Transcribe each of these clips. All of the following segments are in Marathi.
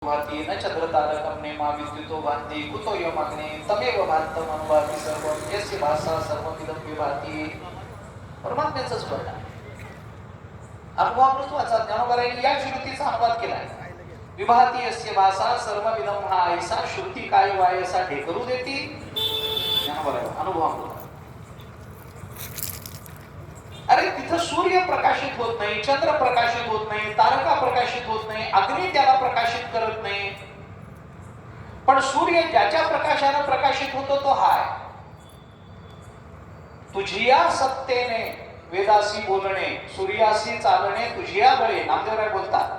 भाती न चंद्रतारकं नेमा विद्युतो भाती कुतो यमग्ने तमेव भान्तम अनुभाती सर्वं यस्य भासा सर्वमिदं विभाती. परमात्म्याचंच वर्णन. अनुभवामृत वाचा ज्ञानोबारायांनी या श्रुतीचा अनुवाद केलाय. विभाती यस्य भासा सर्वमिदं हा ऐसा श्रुती काय वायसा ढेकरू देती. ज्ञानोबाराय अनुभवामृत. अरे तिथं सूर्य प्रकाशित होत नाही, चंद्र प्रकाशित होत नाही, तारका प्रकाशित होत नाही, अग्नी त्याला प्रकाशित करत नाही, पण सूर्य ज्याच्या प्रकाशाने प्रकाशित होतो तो हाय. तुझिया सत्तेने वेदासी बोलणे, सूर्यासी चालणे तुझिया बळे. नामदेवराय बोलतात.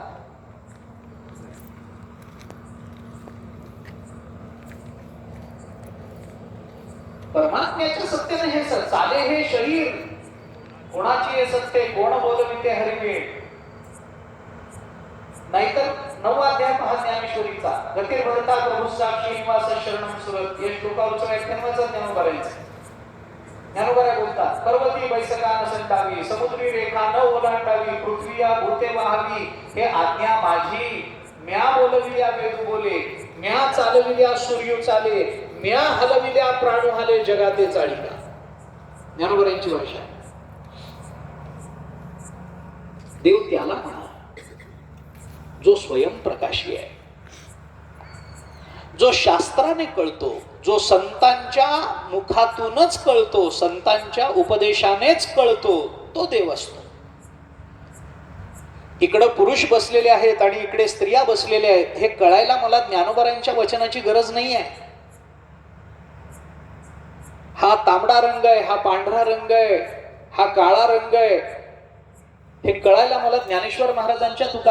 परमात्म्याच्या सत्तेने हे चाले हे शरीर. कोणाची हे सत्य, कोण बोलविते हरिवे. नाहीतर 9वा अध्याय पहा ज्ञानेश्वरीचा. गतीर भरता प्रभू साक्षी निवास शरणम सुरत. हे श्लोकावरचं व्याख्यानाचं ज्ञानोबारायांचं. ज्ञानोबाराय बोलतात, पर्वती बैसका नसंतावी, समुद्री रेखा न ओलांडावी, पृथ्वीया भूते वाहावी. हे आज्ञा माझी. म्या बोलविल्या वेद बोले, म्या चालविल्या सूर्य चाले, म्या हलविल्या प्राणू हाले जगाते चाळीला. ज्ञानोबारायांची भाषा. देव त्याला म्हणा जो स्वयंप्रकाशी आहे, जो शास्त्राने कळतो, जो संतांच्या मुखातूनच कळतो, संतांच्या उपदेशानेच कळतो, तो देव असतो. इकडे पुरुष बसलेले आहेत आणि इकडे स्त्रिया बसलेल्या आहेत हे कळायला मला ज्ञानोबारायांच्या वचनाची गरज नाही आहे. हा तांबडा रंग आहे, हा पांढरा रंग आहे, हा काळा रंग आहे हे कळायला मला ज्ञानेश्वर महाराजांच्या